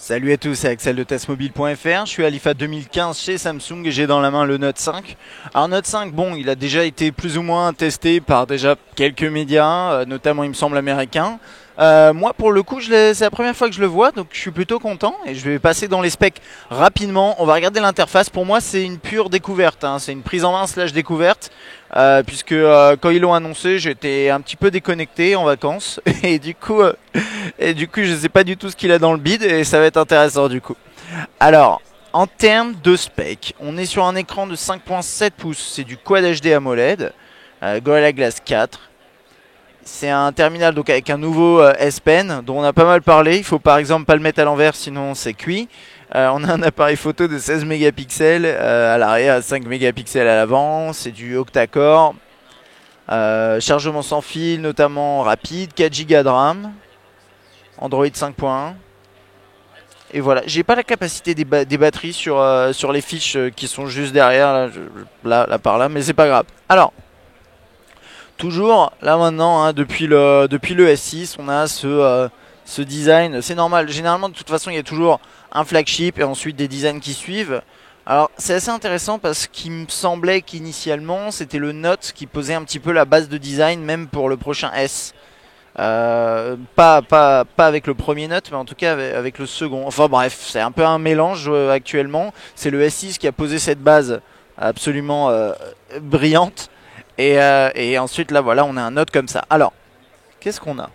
Salut à tous, c'est Axel de testmobile.fr. Je suis à l'IFA 2015 chez Samsung et j'ai dans la main le Note 5. Alors Note 5, bon, il a déjà été plus ou moins testé par déjà quelques médias, notamment il me semble américains. Moi pour le coup, c'est la première fois que je le vois, donc je suis plutôt content et je vais passer dans les specs rapidement. On va regarder l'interface. Pour moi, c'est une pure découverte, hein. C'est une prise en main slash découverte. Puisque quand ils l'ont annoncé, j'étais un petit peu déconnecté en vacances et du coup, je sais pas du tout ce qu'il a dans le bid et ça va être intéressant du coup. Alors, en termes de spec, on est sur un écran de 5.7 pouces, c'est du Quad HD AMOLED, Gorilla Glass 4. C'est un terminal donc avec un nouveau S Pen dont on a pas mal parlé. Il faut par exemple pas le mettre à l'envers sinon c'est cuit. On a un appareil photo de 16 mégapixels à l'arrière, 5 mégapixels à l'avant. C'est du octa-core. Chargement sans fil notamment rapide, 4 Go de RAM. Android 5.1. Et voilà, j'ai pas la capacité des batteries sur les fiches qui sont juste derrière, là par là, mais c'est pas grave. Alors, toujours, là maintenant, hein, depuis le S6, on a ce design, c'est normal. Généralement, de toute façon, il y a toujours un flagship et ensuite des designs qui suivent. Alors, c'est assez intéressant parce qu'il me semblait qu'initialement, c'était le Note qui posait un petit peu la base de design, même pour le prochain S. Pas avec le premier Note, mais en tout cas avec le second. Enfin bref, c'est un peu un mélange actuellement. C'est le S6 qui a posé cette base absolument brillante. Et ensuite, là, voilà, on a un Note comme ça. Alors, qu'est-ce qu'on a?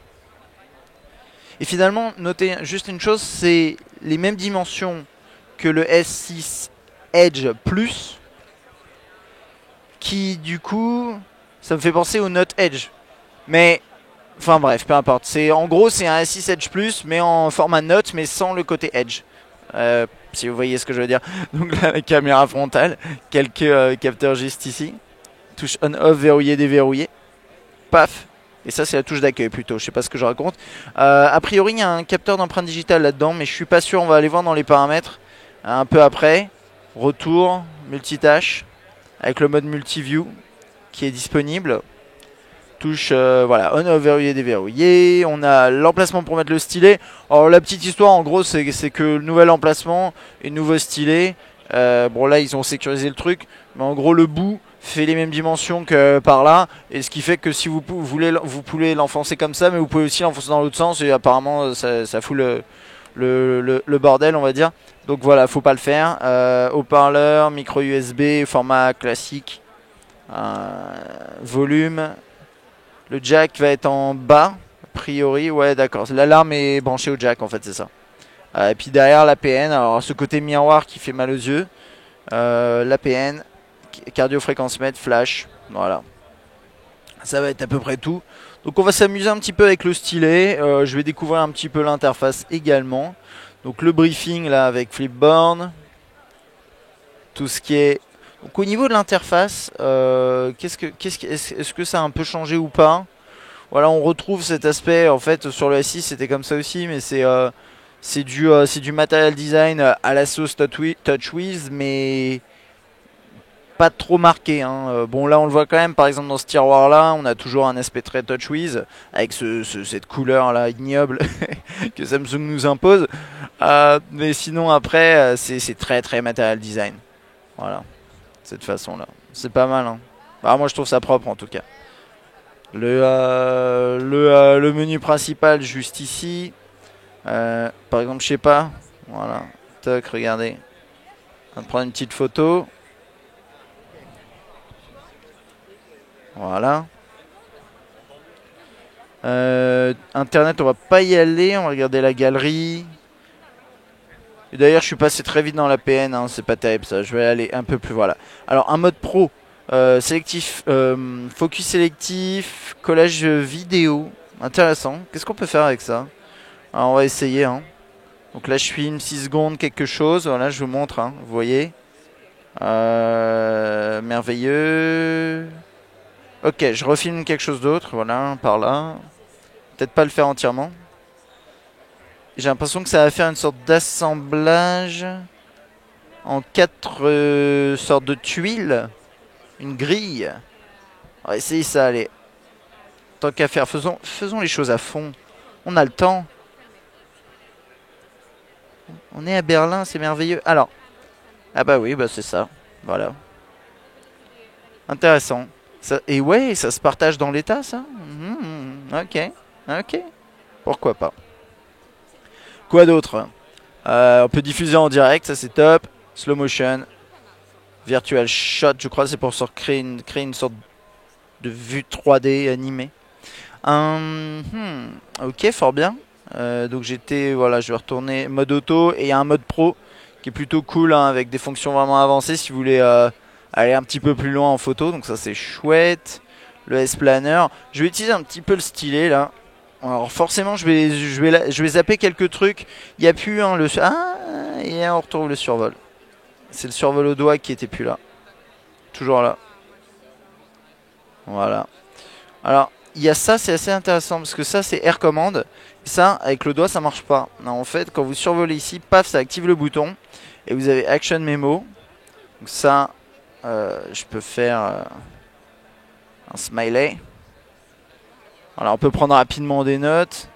Et finalement, notez juste une chose, c'est les mêmes dimensions que le S6 Edge Plus, qui du coup, ça me fait penser au Note Edge. Mais enfin bref, peu importe. En gros, c'est un S6 Edge Plus, mais en format Note, mais sans le côté Edge. Si vous voyez ce que je veux dire. Donc là, la caméra frontale, quelques capteurs juste ici. Touche on-off, verrouiller, déverrouiller. Paf. Et ça, c'est la touche d'accueil plutôt. Je sais pas ce que je raconte. A priori, il y a un capteur d'empreinte digitale là-dedans, mais je suis pas sûr. On va aller voir dans les paramètres un peu après. Retour, multitâche, avec le mode multiview qui est disponible. Touche, voilà, on off, verrouillé, déverrouillé. On a l'emplacement pour mettre le stylet. Alors la petite histoire en gros c'est que le nouvel emplacement et le nouveau stylet, bon là ils ont sécurisé le truc, mais en gros le bout fait les mêmes dimensions que par là, et ce qui fait que si vous pouvez l'enfoncer comme ça, mais vous pouvez aussi l'enfoncer dans l'autre sens, et apparemment ça fout le bordel on va dire. Donc voilà, faut pas le faire. Haut-parleur, micro USB, format classique, volume. Le jack va être en bas, a priori, ouais d'accord. L'alarme est branchée au jack en fait, c'est ça. Et puis derrière l'APN, alors ce côté miroir qui fait mal aux yeux. L'APN, cardio-fréquence-mètre, flash, voilà. Ça va être à peu près tout. Donc on va s'amuser un petit peu avec le stylet. Je vais découvrir un petit peu l'interface également. Donc le briefing là avec Flipboard. Tout ce qui est... Donc au niveau de l'interface, est-ce que ça a un peu changé ou pas? Voilà, on retrouve cet aspect, en fait, sur le S6, c'était comme ça aussi, mais c'est du material design à la sauce TouchWiz, mais pas trop marqué, hein. Bon, là, on le voit quand même, par exemple, dans ce tiroir-là, on a toujours un aspect très TouchWiz, avec cette couleur-là ignoble que Samsung nous impose. Mais sinon, après, c'est très, très material design. Voilà, de cette façon-là. C'est pas mal, hein. Bah, moi, je trouve ça propre, en tout cas. Le menu principal juste ici. Par exemple, je sais pas. Voilà. Toc, regardez. On va prendre une petite photo. Voilà. Internet, on va pas y aller. On va regarder la galerie. Et d'ailleurs, je suis passé très vite dans la PN. Hein, c'est pas terrible ça. Je vais aller un peu plus. Voilà. Alors, un mode pro. Sélectif, focus sélectif, collage vidéo. Intéressant. Qu'est-ce qu'on peut faire avec ça? Alors, on va essayer. Hein. Donc là, je filme 6 secondes quelque chose. Voilà, je vous montre. Hein, vous voyez. Merveilleux. Ok, je refilme quelque chose d'autre. Voilà, par là. Peut-être pas le faire entièrement. J'ai l'impression que ça va faire une sorte d'assemblage en 4 sortes de tuiles. Une grille. On va essayer ça, allez. Tant qu'à faire, faisons les choses à fond. On a le temps. On est à Berlin, c'est merveilleux. Alors, ah bah oui, bah c'est ça. Voilà. Intéressant. Et ouais, ça se partage dans l'état, ça. Ok, ok. Pourquoi pas. Quoi d'autre? On peut diffuser en direct, ça c'est top. Slow motion. Virtual shot, je crois, c'est pour créer une sorte de vue 3D animée. Ok, fort bien. Donc voilà, je vais retourner mode auto et il y a un mode pro qui est plutôt cool hein, avec des fonctions vraiment avancées si vous voulez aller un petit peu plus loin en photo. Donc ça c'est chouette. Le S-Planner. Je vais utiliser un petit peu le stylet là. Alors forcément je vais zapper quelques trucs. Il n'y a plus hein, et on retrouve le survol. C'est le survol au doigt qui était plus là. Toujours là. Voilà. Alors il y a ça, c'est assez intéressant parce que ça c'est Air Command. Ça avec le doigt ça marche pas. Non, en fait quand vous survolez ici, paf ça active le bouton. Et vous avez Action Memo. Donc ça je peux faire un smiley. Voilà, on peut prendre rapidement des notes.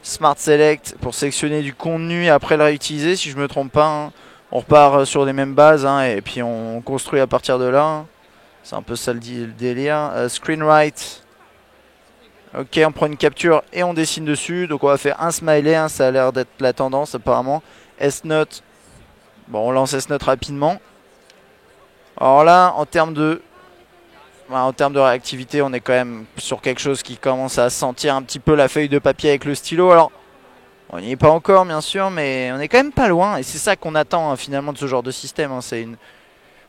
Smart Select pour sélectionner du contenu et après le réutiliser si je me trompe pas. Hein. On repart sur les mêmes bases hein, et puis on construit à partir de là. C'est un peu ça le délire. Screen Write. Ok, on prend une capture et on dessine dessus. Donc on va faire un smiley, hein, ça a l'air d'être la tendance apparemment. S-Note. Bon, on lance S-Note rapidement. Alors là, en termes de réactivité, on est quand même sur quelque chose qui commence à sentir un petit peu la feuille de papier avec le stylo. Alors, on n'y est pas encore, bien sûr, mais on est quand même pas loin. Et c'est ça qu'on attend hein, finalement de ce genre de système. Hein.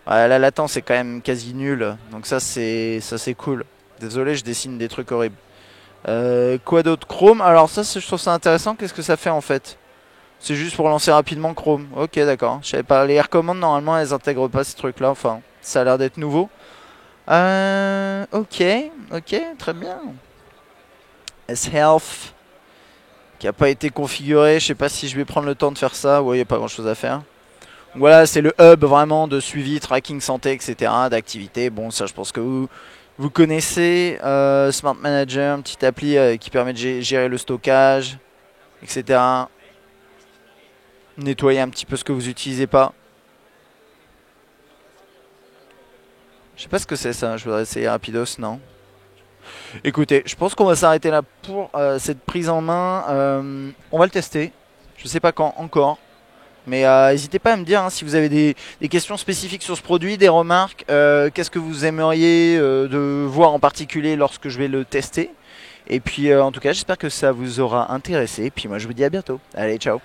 La latence est quand même quasi nulle. Donc ça, c'est cool. Désolé, je dessine des trucs horribles. Quoi d'autre? Chrome. Alors ça, je trouve ça intéressant. Qu'est-ce que ça fait en fait? C'est juste pour lancer rapidement Chrome. Ok, d'accord. Je savais pas. Les Air Command, normalement, elles intègrent pas ces trucs-là. Enfin, ça a l'air d'être nouveau. Ok, très bien. S-Health qui n'a pas été configuré. Je sais pas si je vais prendre le temps de faire ça. Ouais, il n'y a pas grand chose à faire. Donc voilà, c'est le hub vraiment de suivi, tracking santé, etc. d'activité. Bon, ça, je pense que vous connaissez. Smart Manager, une petite appli qui permet de gérer le stockage, etc. Nettoyer un petit peu ce que vous n'utilisez pas. Je sais pas ce que c'est ça, je voudrais essayer rapidos, non. Écoutez, je pense qu'on va s'arrêter là pour cette prise en main. On va le tester, je sais pas quand encore. Mais n'hésitez pas à me dire hein, si vous avez des questions spécifiques sur ce produit, des remarques. Qu'est-ce que vous aimeriez de voir en particulier lorsque je vais le tester. Et puis en tout cas, j'espère que ça vous aura intéressé. Et puis moi je vous dis à bientôt. Allez, ciao.